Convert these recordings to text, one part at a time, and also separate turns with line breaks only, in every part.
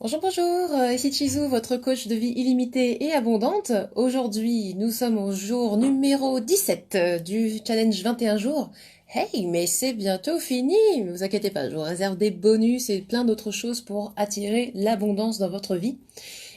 Bonjour, bonjour, ici Chizou, votre coach de vie illimitée et abondante. Aujourd'hui, nous sommes au jour numéro 17 du challenge 21 jours. Hey, mais c'est bientôt fini! Ne vous inquiétez pas, je vous réserve des bonus et plein d'autres choses pour attirer l'abondance dans votre vie.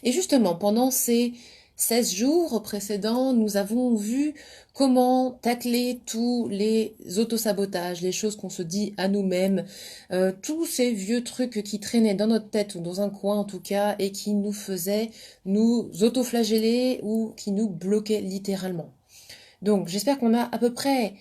Et justement, pendant ces 16 jours précédents, nous avons vu comment tacler tous les autosabotages, les choses qu'on se dit à nous-mêmes, tous ces vieux trucs qui traînaient dans notre tête ou dans un coin en tout cas et qui nous faisaient nous autoflageller ou qui nous bloquaient littéralement. Donc j'espère qu'on a à peu près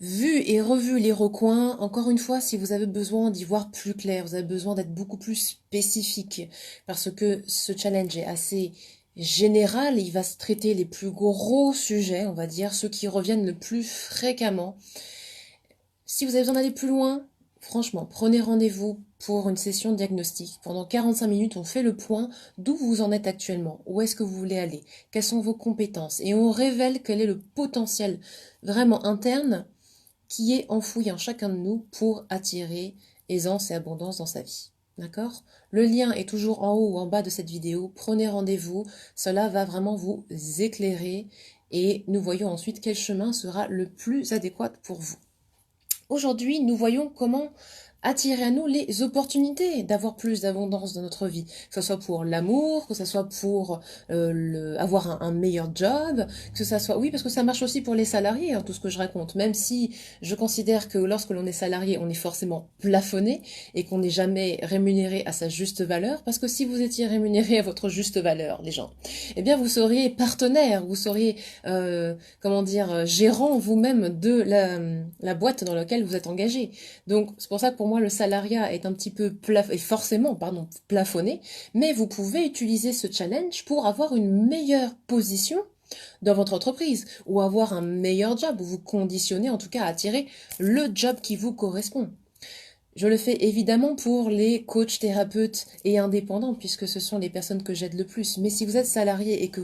vu et revu les recoins. Encore une fois, si vous avez besoin d'y voir plus clair, vous avez besoin d'être beaucoup plus spécifique parce que ce challenge est assez général, il va se traiter les plus gros sujets, on va dire, ceux qui reviennent le plus fréquemment. Si vous avez besoin d'aller plus loin, franchement, prenez rendez-vous pour une session de diagnostic. Pendant 45 minutes, on fait le point d'où vous en êtes actuellement, où est-ce que vous voulez aller, quelles sont vos compétences, et on révèle quel est le potentiel vraiment interne qui est enfoui en chacun de nous pour attirer aisance et abondance dans sa vie. D'accord? Le lien est toujours en haut ou en bas de cette vidéo. Prenez rendez-vous. Cela va vraiment vous éclairer et nous voyons ensuite quel chemin sera le plus adéquat pour vous. Aujourd'hui, nous voyons comment attirer à nous les opportunités d'avoir plus d'abondance dans notre vie, que ce soit pour l'amour, que ce soit pour avoir un meilleur job, que ce soit... Oui, parce que ça marche aussi pour les salariés, hein, tout ce que je raconte, même si je considère que lorsque l'on est salarié, on est forcément plafonné et qu'on n'est jamais rémunéré à sa juste valeur, parce que si vous étiez rémunéré à votre juste valeur, les gens, eh bien vous seriez partenaire, vous seriez, comment dire, gérant vous-même de la boîte dans laquelle vous êtes engagé. Donc c'est pour ça que pour moi le salariat est un petit peu forcément plafonné, mais vous pouvez utiliser ce challenge pour avoir une meilleure position dans votre entreprise ou avoir un meilleur job ou vous conditionner en tout cas à attirer le job qui vous correspond. Je le fais évidemment pour les coachs, thérapeutes et indépendants, puisque ce sont les personnes que j'aide le plus. Mais si vous êtes salarié et que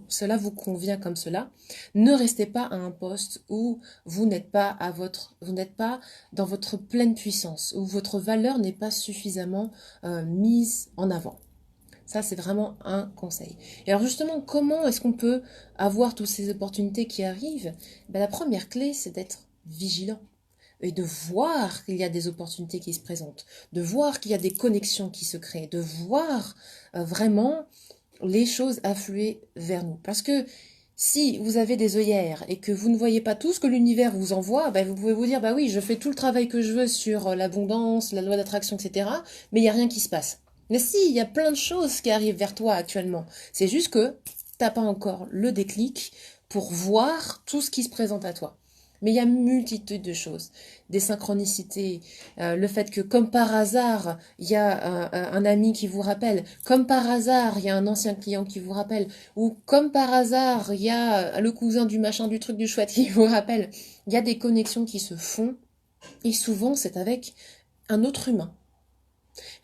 cela vous convient comme cela, ne restez pas à un poste où vous n'êtes pas dans votre pleine puissance, où votre valeur n'est pas suffisamment mise en avant. Ça, c'est vraiment un conseil. Et alors justement, comment est-ce qu'on peut avoir toutes ces opportunités qui arrivent? La première clé, c'est d'être vigilant et de voir qu'il y a des opportunités qui se présentent, de voir qu'il y a des connexions qui se créent, de voir vraiment les choses affluer vers nous. Parce que si vous avez des œillères et que vous ne voyez pas tout ce que l'univers vous envoie, ben vous pouvez vous dire, bah oui, je fais tout le travail que je veux sur l'abondance, la loi d'attraction, etc. Mais il n'y a rien qui se passe. Mais si, il y a plein de choses qui arrivent vers toi actuellement. C'est juste que t'as pas encore le déclic pour voir tout ce qui se présente à toi. Mais il y a une multitude de choses, des synchronicités, le fait que comme par hasard, il y a un ami qui vous rappelle, comme par hasard, il y a un ancien client qui vous rappelle, ou comme par hasard, il y a le cousin du machin, du truc, du chouette qui vous rappelle. Il y a des connexions qui se font, et souvent c'est avec un autre humain.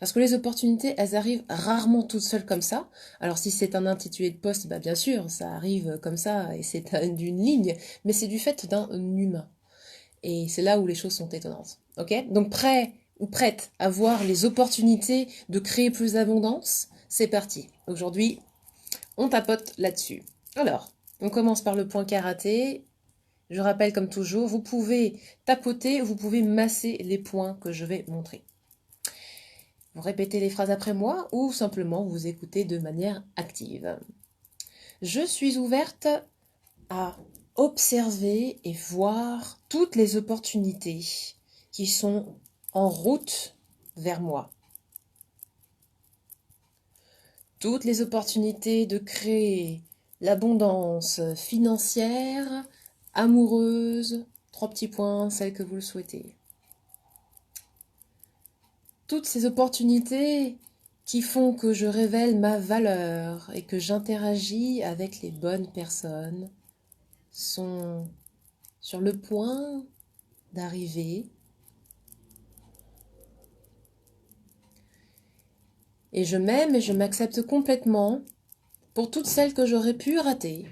Parce que les opportunités, elles arrivent rarement toutes seules comme ça. Alors si c'est un intitulé de poste, bah bien sûr, ça arrive comme ça et c'est d'une ligne, mais c'est du fait d'un humain. Et c'est là où les choses sont étonnantes. Ok? Donc prêt ou prête à voir les opportunités de créer plus d'abondance? C'est parti. Aujourd'hui, on tapote là-dessus. Alors, on commence par le point karaté. Je rappelle comme toujours, vous pouvez tapoter, vous pouvez masser les points que je vais montrer. Vous répétez les phrases après moi ou simplement vous écoutez de manière active. Je suis ouverte à observer et voir toutes les opportunités qui sont en route vers moi. Toutes les opportunités de créer l'abondance financière, amoureuse, 3 petits points, celle que vous le souhaitez. Toutes ces opportunités qui font que je révèle ma valeur et que j'interagis avec les bonnes personnes sont sur le point d'arriver et je m'aime et je m'accepte complètement pour toutes celles que j'aurais pu rater.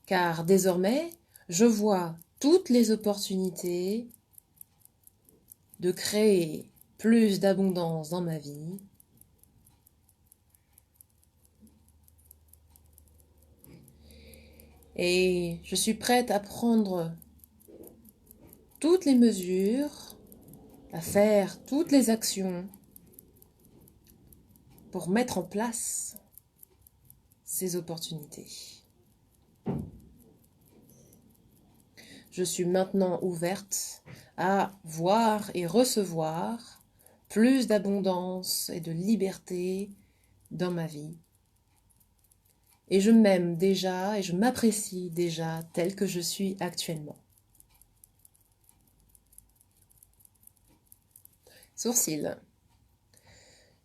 Car désormais, je vois toutes les opportunités de créer plus d'abondance dans ma vie. Et je suis prête à prendre toutes les mesures, à faire toutes les actions pour mettre en place ces opportunités. Je suis maintenant ouverte à voir et recevoir plus d'abondance et de liberté dans ma vie. Et je m'aime déjà et je m'apprécie déjà telle que je suis actuellement. Sourcils.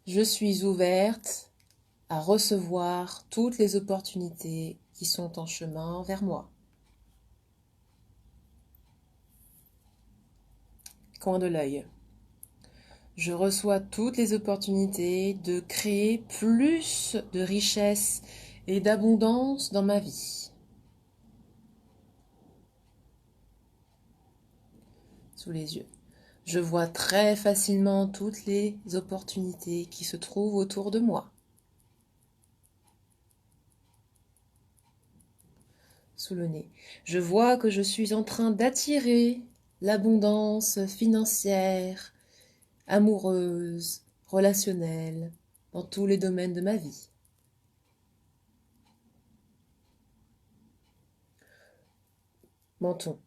Je suis ouverte à recevoir toutes les opportunités qui sont en chemin vers moi. Coin de l'œil. Je reçois toutes les opportunités de créer plus de richesse et d'abondance dans ma vie. Sous les yeux. Je vois très facilement toutes les opportunités qui se trouvent autour de moi. Sous le nez. Je vois que je suis en train d'attirer l'abondance financière, amoureuse, relationnelle, dans tous les domaines de ma vie. Menton.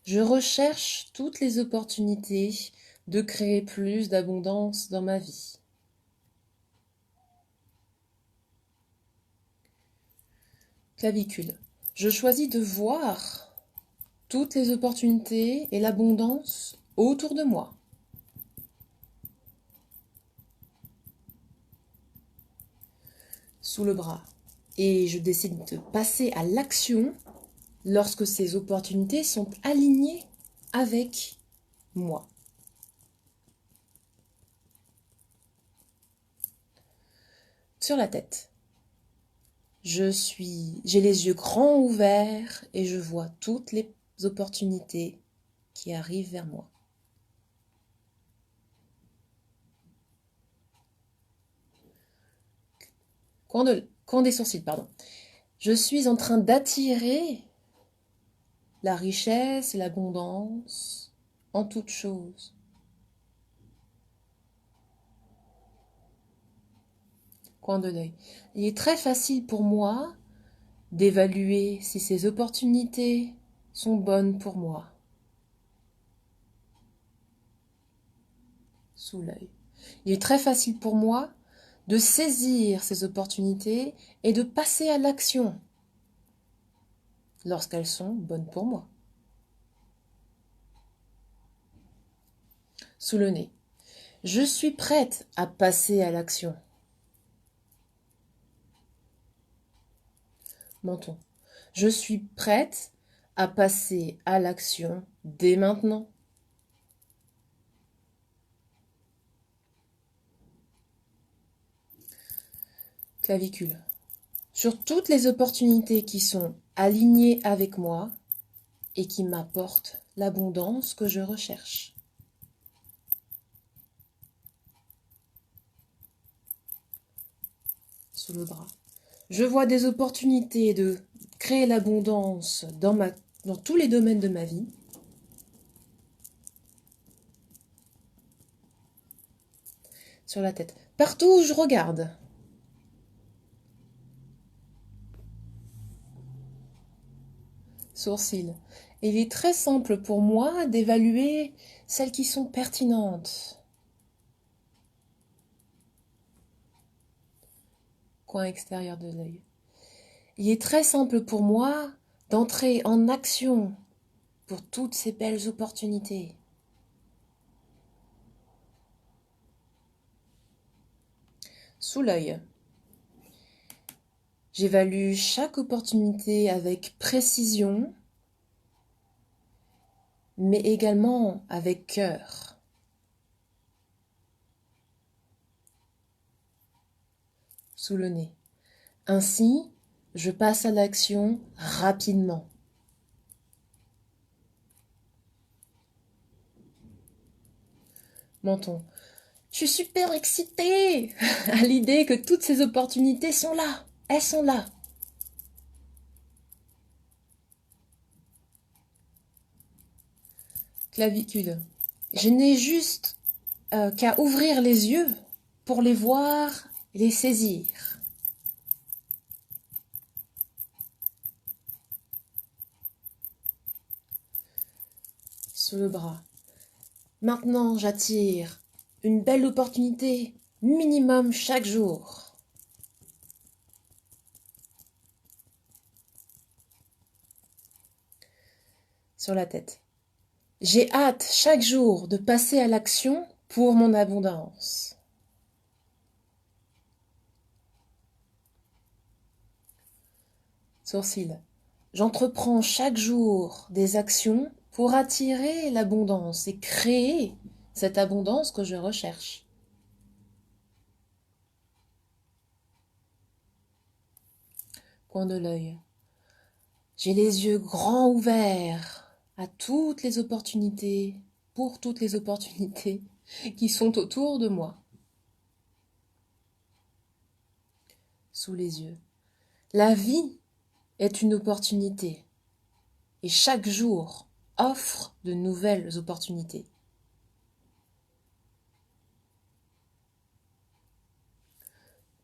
Je recherche toutes les opportunités de créer plus d'abondance dans ma vie. Clavicule. Je choisis de voir toutes les opportunités et l'abondance autour de moi. Sous le bras. Et je décide de passer à l'action lorsque ces opportunités sont alignées avec moi. Sur la tête. J'ai les yeux grands ouverts et je vois toutes les opportunités qui arrivent vers moi. Coin des sourcils, pardon. Je suis en train d'attirer la richesse et l'abondance en toutes choses. Coin de l'œil. Il est très facile pour moi d'évaluer si ces opportunités sont bonnes pour moi. Sous l'œil. Il est très facile pour moi de saisir ces opportunités et de passer à l'action lorsqu'elles sont bonnes pour moi. Sous le nez. Je suis prête à passer à l'action. Menton. Je suis prête à passer à l'action dès maintenant. Clavicule. Sur toutes les opportunités qui sont alignées avec moi et qui m'apportent l'abondance que je recherche. Sous le bras. Je vois des opportunités de créer l'abondance dans tous les domaines de ma vie. Sur la tête. Partout où je regarde. Sourcils. Il est très simple pour moi d'évaluer celles qui sont pertinentes. Coin extérieur de l'œil. Il est très simple pour moi d'entrer en action pour toutes ces belles opportunités. Sous l'œil. J'évalue chaque opportunité avec précision, mais également avec cœur. Sous le nez. Ainsi, je passe à l'action rapidement. Menton. Je suis super excitée à l'idée que toutes ces opportunités sont là. Elles sont là. Clavicule. Je n'ai juste qu'à ouvrir les yeux pour les voir et les saisir. Sous le bras. Maintenant, j'attire une belle opportunité, minimum chaque jour. Sur la tête. J'ai hâte chaque jour de passer à l'action pour mon abondance. Sourcils. J'entreprends chaque jour des actions pour attirer l'abondance et créer cette abondance que je recherche. Coin de l'œil. J'ai les yeux grands ouverts à toutes les opportunités, pour toutes les opportunités qui sont autour de moi. Sous les yeux. La vie est une opportunité et chaque jour offre de nouvelles opportunités.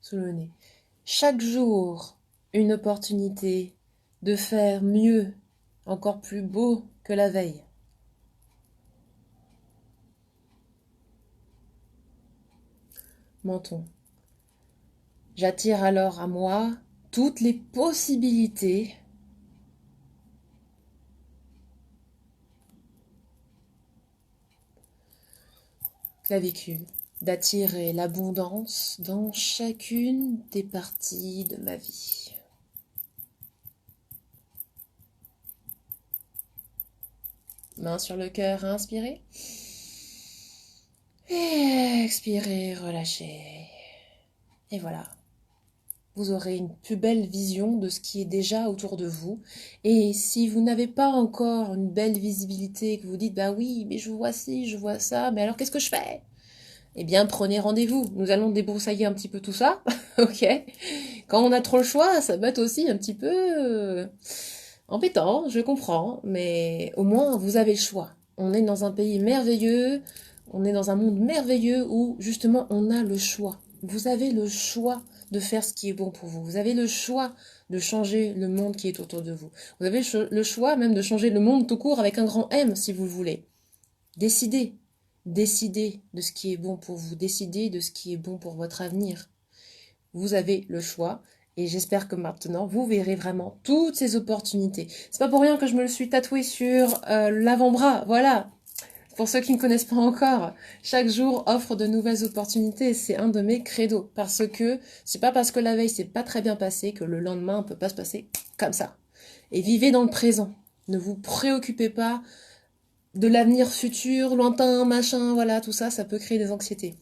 Sous le nez. Chaque jour, une opportunité de faire mieux, encore plus beau que la veille. Menton. J'attire alors à moi toutes les possibilités clavicule, d'attirer l'abondance dans chacune des parties de ma vie. Main sur le cœur, inspirez. Et expirez, relâchez. Et voilà. Vous aurez une plus belle vision de ce qui est déjà autour de vous. Et si vous n'avez pas encore une belle visibilité, que vous dites, bah oui, mais je vois ci, je vois ça, mais alors qu'est-ce que je fais? Eh bien, prenez rendez-vous. Nous allons débroussailler un petit peu tout ça, ok? Quand on a trop le choix, ça peut être aussi un petit peu embêtant, je comprends, mais au moins, vous avez le choix. On est dans un pays merveilleux, on est dans un monde merveilleux où, justement, on a le choix. Vous avez le choix de faire ce qui est bon pour vous. Vous avez le choix de changer le monde qui est autour de vous. Vous avez le choix même de changer le monde tout court avec un grand M, si vous le voulez. Décidez. Décidez de ce qui est bon pour vous. Décidez de ce qui est bon pour votre avenir. Vous avez le choix. Et j'espère que maintenant, vous verrez vraiment toutes ces opportunités. C'est pas pour rien que je me le suis tatoué sur l'avant-bras. Voilà. Pour ceux qui ne connaissent pas encore, chaque jour offre de nouvelles opportunités. C'est un de mes credos. Parce que c'est pas parce que la veille s'est pas très bien passé que le lendemain ne peut pas se passer comme ça. Et vivez dans le présent. Ne vous préoccupez pas de l'avenir futur, lointain, machin, voilà, tout ça, ça peut créer des anxiétés.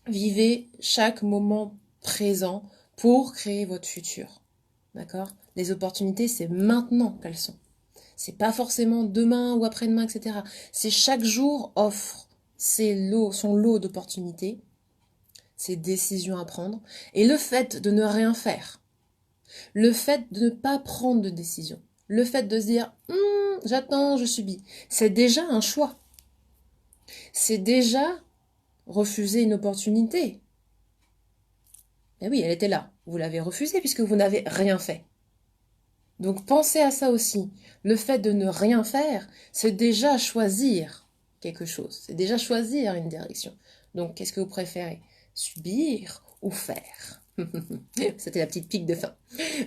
Vivez chaque moment présent pour créer votre futur. D'accord? Les opportunités, c'est maintenant qu'elles sont. C'est pas forcément demain ou après-demain, etc. C'est chaque jour offre son lot d'opportunités, ses décisions à prendre, et le fait de ne rien faire, le fait de ne pas prendre de décision, le fait de se dire j'attends, je subis, c'est déjà un choix. C'est déjà refuser une opportunité. Eh oui, elle était là. Vous l'avez refusée puisque vous n'avez rien fait. Donc pensez à ça aussi. Le fait de ne rien faire, c'est déjà choisir quelque chose. C'est déjà choisir une direction. Donc qu'est-ce que vous préférez? Subir ou faire? C'était la petite pique de fin.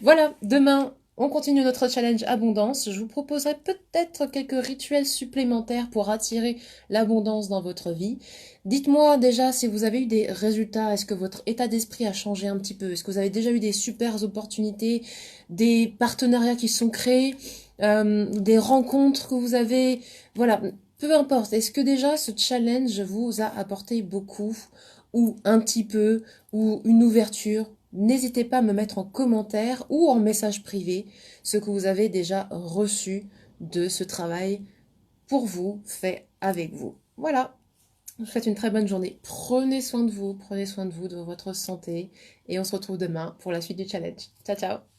Voilà, demain, on continue notre challenge abondance. Je vous proposerai peut-être quelques rituels supplémentaires pour attirer l'abondance dans votre vie. Dites-moi déjà si vous avez eu des résultats. Est-ce que votre état d'esprit a changé un petit peu? Est-ce que vous avez déjà eu des super opportunités, des partenariats qui se sont créés, des rencontres que vous avez? Voilà, peu importe. Est-ce que déjà ce challenge vous a apporté beaucoup ou un petit peu ou une ouverture? N'hésitez pas à me mettre en commentaire ou en message privé ce que vous avez déjà reçu de ce travail pour vous, fait avec vous. Voilà. Je vous souhaite une très bonne journée. Prenez soin de vous, de votre santé et on se retrouve demain pour la suite du challenge. Ciao ciao!